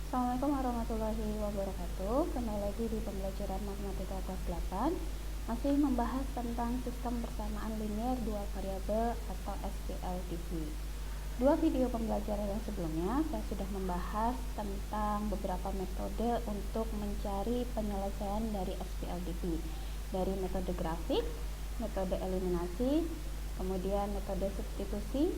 Assalamualaikum warahmatullahi wabarakatuh. Kembali lagi di pembelajaran matematika kelas 8, masih membahas tentang sistem persamaan linear dua variabel atau SPLDV. Dua video pembelajaran yang sebelumnya saya sudah membahas tentang beberapa metode untuk mencari penyelesaian dari SPLDV, dari metode grafik, metode eliminasi, kemudian metode substitusi,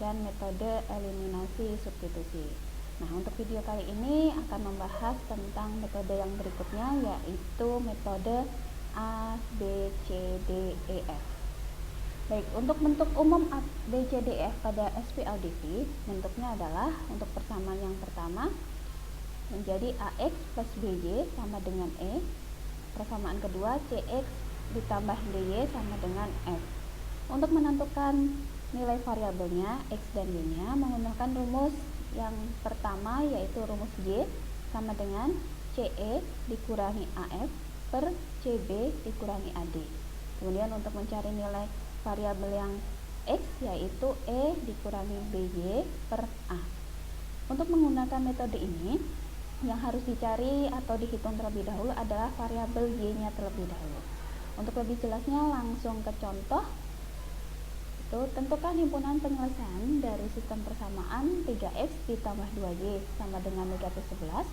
dan metode eliminasi substitusi. Nah, untuk video kali ini akan membahas tentang metode yang berikutnya, yaitu metode A, B, C, D, E, F. Baik, untuk bentuk umum A, B, C, D, E, F pada SPLDV, bentuknya adalah untuk persamaan yang pertama menjadi AX plus BY sama dengan E. Persamaan kedua CX ditambah DY sama dengan F. Untuk menentukan nilai variabelnya X dan Y-nya menggunakan rumus yang pertama, yaitu rumus Y sama dengan CE dikurangi AF per CB dikurangi AD. Kemudian untuk mencari nilai variabel yang X, yaitu E dikurangi BY per A. Untuk menggunakan metode ini, yang harus dicari atau dihitung terlebih dahulu adalah variabel Y-nya terlebih dahulu. Untuk lebih jelasnya langsung ke contoh. Tentukan himpunan penyelesaian dari sistem persamaan 3x ditambah 2y sama dengan negatif 11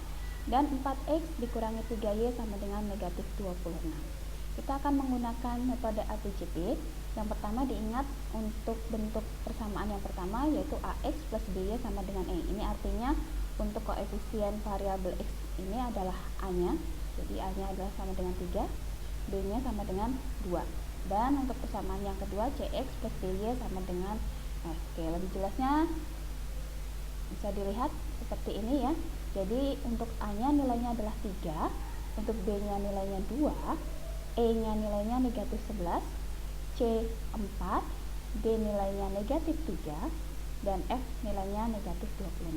dan 4x dikurangi 3y sama dengan negatif 26. Kita akan menggunakan metode ATCP. Yang pertama diingat untuk bentuk persamaan yang pertama, yaitu AX plus BY sama dengan E. Ini artinya untuk koefisien variabel X ini adalah A-nya, jadi A-nya adalah sama dengan 3, B-nya sama dengan 2. Dan untuk persamaan yang kedua CX plus DY sama dengan F. Oke, lebih jelasnya bisa dilihat seperti ini ya. Jadi untuk A nya nilainya adalah 3, untuk B nya nilainya 2, E nya nilainya negatif 11, C 4, D nilainya negatif 3, dan F nilainya negatif 26.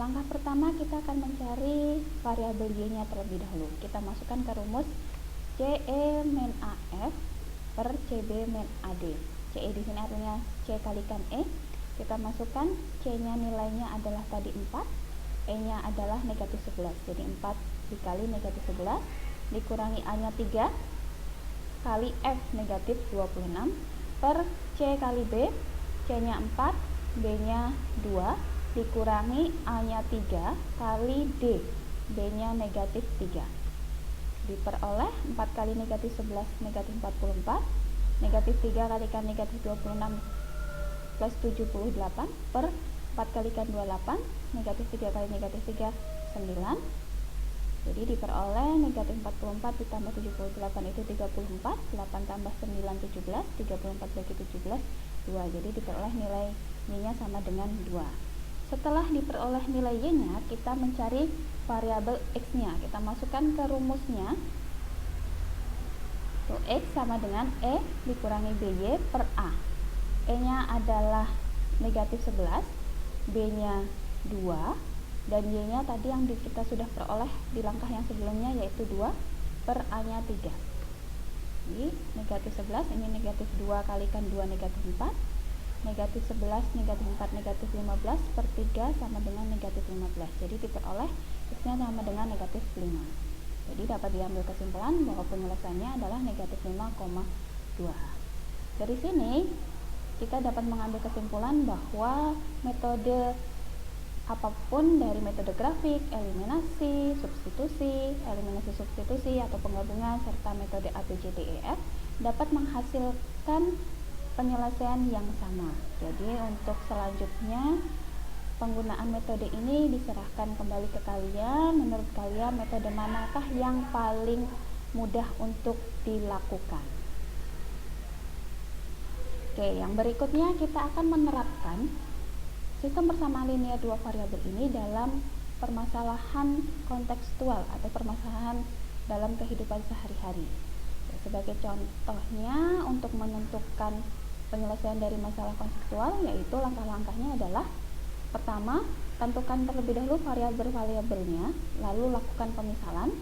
Langkah pertama kita akan mencari variabel Y nya terlebih dahulu. Kita masukkan ke rumus CE min AF per CB min AD. CE di sini artinya C kalikan E. Kita masukkan C-nya nilainya adalah tadi 4, E-nya adalah negatif 11. Jadi 4 dikali negatif 11 dikurangi A-nya 3 kali F negatif 26 per C kali B. C-nya 4, B-nya 2 dikurangi A-nya 3 kali D. B-nya negatif 3. Diperoleh 4 kali negatif 11 negatif 44, negatif 3 kalikan negatif 26 plus 78 per 4 kalikan 28, negatif 3 kali negatif 3 9. Jadi diperoleh negatif 44 ditambah 78 itu 34, 8 tambah 9 17, 34 bagi 17 2. Jadi diperoleh nilai Y-nya sama dengan 2. Setelah diperoleh nilai Y-nya, kita mencari variabel X-nya. Kita masukkan ke rumusnya. X sama dengan E dikurangi BY per A. E-nya adalah negatif 11, B-nya 2, dan Y-nya tadi yang kita sudah peroleh di langkah yang sebelumnya, yaitu 2 per A-nya 3. Jadi negatif 11, ini negatif 2 kalikan 2 negatif 4. Negatif 11, negatif 4, negatif 15 per 3 sama dengan negatif 15. Jadi diperoleh X-nya sama dengan negatif 5. Jadi dapat diambil kesimpulan bahwa penyelesaiannya adalah negatif 5,2. Dari sini kita dapat mengambil kesimpulan bahwa metode apapun dari metode grafik, eliminasi, substitusi atau penggabungan serta metode ABCDEF dapat menghasilkan penyelesaian yang sama. Jadi untuk selanjutnya penggunaan metode ini diserahkan kembali ke kalian. Menurut kalian metode manakah yang paling mudah untuk dilakukan? Oke, yang berikutnya kita akan menerapkan sistem persamaan linear dua variabel ini dalam permasalahan kontekstual atau permasalahan dalam kehidupan sehari-hari. Sebagai contohnya, untuk menentukan penyelesaian dari masalah konseptual, yaitu langkah-langkahnya adalah: pertama, tentukan terlebih dahulu variabel-variabelnya, lalu lakukan pemisalan,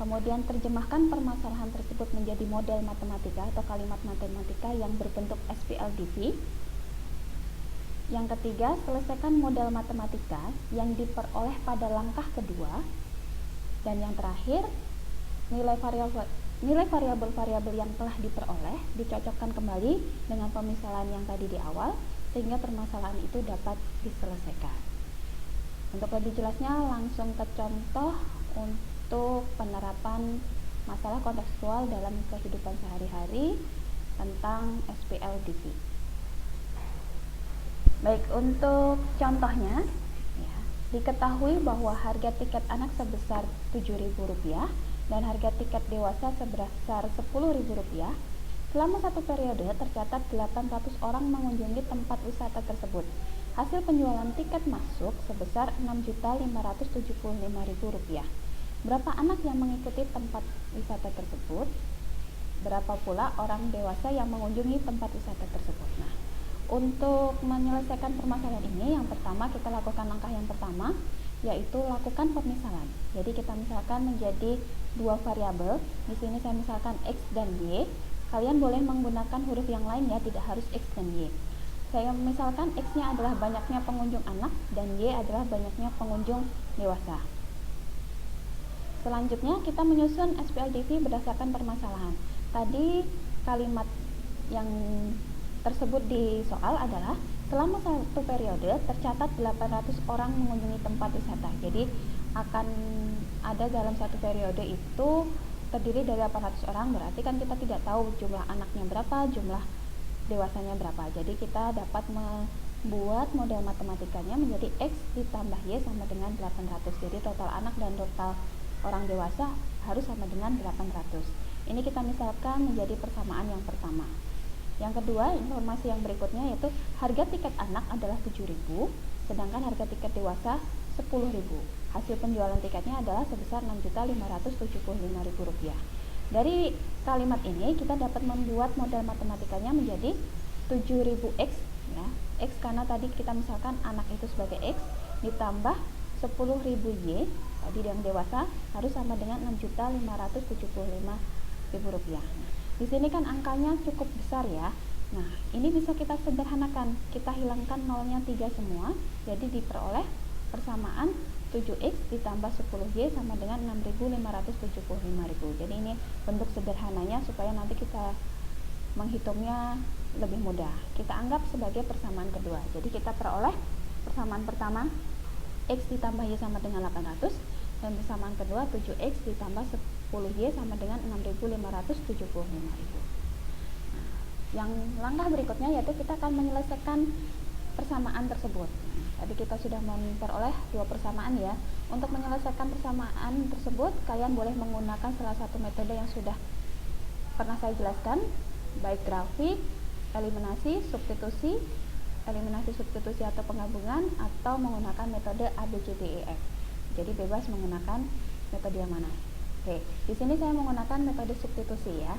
kemudian terjemahkan permasalahan tersebut menjadi model matematika atau kalimat matematika yang berbentuk SPLDV. Yang ketiga, selesaikan model matematika yang diperoleh pada langkah kedua. Dan yang terakhir, nilai variabel-variabel yang telah diperoleh dicocokkan kembali dengan pemisalan yang tadi di awal sehingga permasalahan itu dapat diselesaikan. Untuk lebih jelasnya langsung ke contoh untuk penerapan masalah kontekstual dalam kehidupan sehari-hari tentang SPLDV. Baik, untuk contohnya ya, diketahui bahwa harga tiket anak sebesar Rp7.000 dan harga tiket dewasa sebesar Rp10.000. Selama satu periode tercatat 800 orang mengunjungi tempat wisata tersebut. Hasil penjualan tiket masuk sebesar Rp6.575.000. Berapa anak yang mengikuti tempat wisata tersebut? Berapa pula orang dewasa yang mengunjungi tempat wisata tersebut? Nah, untuk menyelesaikan permasalahan ini, yang pertama kita lakukan langkah yang pertama, yaitu lakukan pemisalan. Jadi kita misalkan menjadi dua variabel. Di sini saya misalkan X dan Y. Kalian boleh menggunakan huruf yang lain ya, tidak harus X dan Y. Saya misalkan X-nya adalah banyaknya pengunjung anak dan Y adalah banyaknya pengunjung dewasa. Selanjutnya kita menyusun SPLDV berdasarkan permasalahan. Tadi kalimat yang tersebut di soal adalah selama satu periode tercatat 800 orang mengunjungi tempat wisata. Jadi akan ada dalam satu periode itu terdiri dari 800 orang, berarti kan kita tidak tahu jumlah anaknya berapa, jumlah dewasanya berapa. Jadi kita dapat membuat model matematikanya menjadi X ditambah Y sama dengan 800. Jadi total anak dan total orang dewasa harus sama dengan 800. Ini kita misalkan menjadi persamaan yang pertama. Yang kedua, informasi yang berikutnya yaitu harga tiket anak adalah Rp7.000, sedangkan harga tiket dewasa Rp10.000. Hasil penjualan tiketnya adalah sebesar Rp6.575.000. Dari kalimat ini kita dapat membuat model matematikanya menjadi 7.000X ya. X karena tadi kita misalkan anak itu sebagai X ditambah 10.000Y, tadi yang dewasa harus sama dengan Rp6.575.000. Di sini kan angkanya cukup besar ya. Nah, ini bisa kita sederhanakan. Kita hilangkan nolnya 3 semua. Jadi diperoleh persamaan 7X ditambah 10Y sama dengan 6.575.000. Jadi ini bentuk sederhananya supaya nanti kita menghitungnya lebih mudah. Kita anggap sebagai persamaan kedua. Jadi kita peroleh persamaan pertama X ditambah Y sama dengan 800 dan persamaan kedua 7X ditambah 10Y sama dengan 6.575.000. Nah, yang langkah berikutnya yaitu kita akan menyelesaikan persamaan tersebut. Tadi kita sudah memperoleh dua persamaan ya. Untuk menyelesaikan persamaan tersebut, kalian boleh menggunakan salah satu metode yang sudah pernah saya jelaskan, baik grafik, eliminasi, substitusi atau penggabungan, atau menggunakan metode ABCDEF. Jadi bebas menggunakan metode yang mana. Oke, di sini saya menggunakan metode substitusi ya.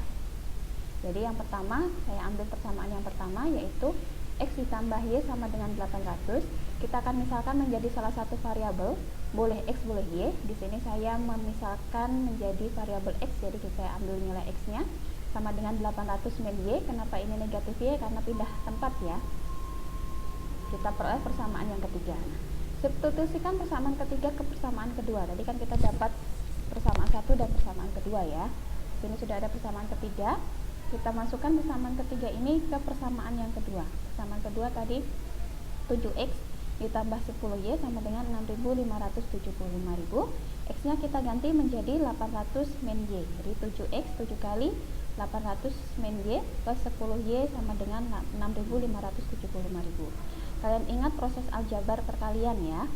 Jadi yang pertama, saya ambil persamaan yang pertama yaitu X ditambah Y sama dengan 800. Kita akan misalkan menjadi salah satu variabel, boleh X boleh Y. Di sini saya memisalkan menjadi variabel X, jadi saya ambil nilai X-nya sama dengan 800 min Y. Kenapa ini negatif Y? Karena pindah tempat ya. Kita peroleh persamaan yang ketiga. Nah, substitusikan persamaan ketiga ke persamaan kedua. Tadi kan kita dapat persamaan satu dan persamaan kedua ya. Sini sudah ada persamaan ketiga. Kita masukkan persamaan ketiga ini ke persamaan yang kedua. Persamaan kedua tadi 7X ditambah 10Y sama dengan 6.575.000. X-nya kita ganti menjadi 800 min Y. Jadi 7X 7 kali 800 min Y plus 10Y sama dengan 6.575.000. Kalian ingat proses aljabar perkalian ya.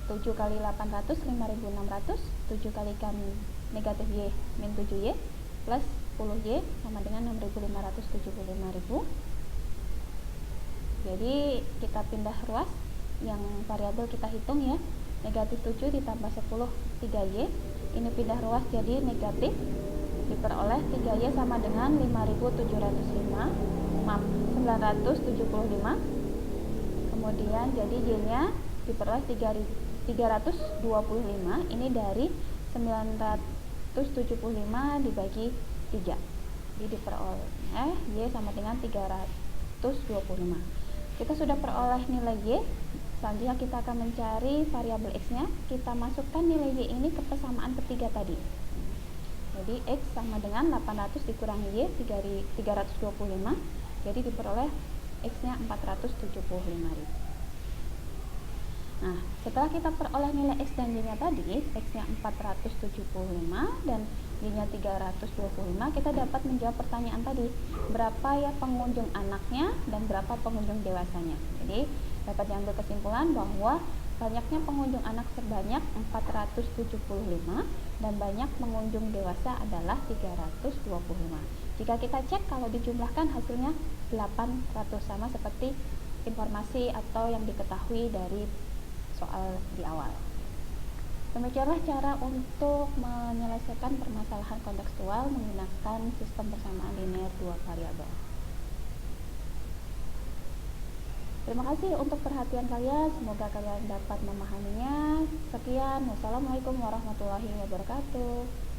7 kali 800 5.600, 7 kalikan negatif Y min 7Y plus 10Y sama dengan 6.575.000. Jadi kita pindah ruas, yang variabel kita hitung ya, negatif 7 ditambah 10 3Y, ini pindah ruas jadi negatif, diperoleh 3Y sama dengan 975, kemudian jadi Y nya diperoleh 325, ini dari 975 dibagi 3, jadi diperoleh Y sama dengan 325. Kita sudah peroleh nilai Y. Selanjutnya kita akan mencari variabel X-nya. Kita masukkan nilai Y ini ke persamaan ketiga tadi. Jadi X sama dengan 800 dikurangi Y 325. Jadi diperoleh X-nya 475.000. Nah, setelah kita peroleh nilai X dan Y-nya tadi, X-nya 475 dan Y-nya 325, kita dapat menjawab pertanyaan tadi, berapa ya pengunjung anaknya dan berapa pengunjung dewasanya. Jadi, dapat diambil kesimpulan bahwa banyaknya pengunjung anak sebanyak 475 dan banyak pengunjung dewasa adalah 325. Jika kita cek, kalau dijumlahkan hasilnya 800, sama seperti informasi atau yang diketahui dari soal di awal. Demikianlah cara untuk menyelesaikan permasalahan kontekstual menggunakan sistem persamaan linear dua variabel. Terima kasih untuk perhatian kalian, semoga kalian dapat memahaminya. Sekian, wassalamualaikum warahmatullahi wabarakatuh.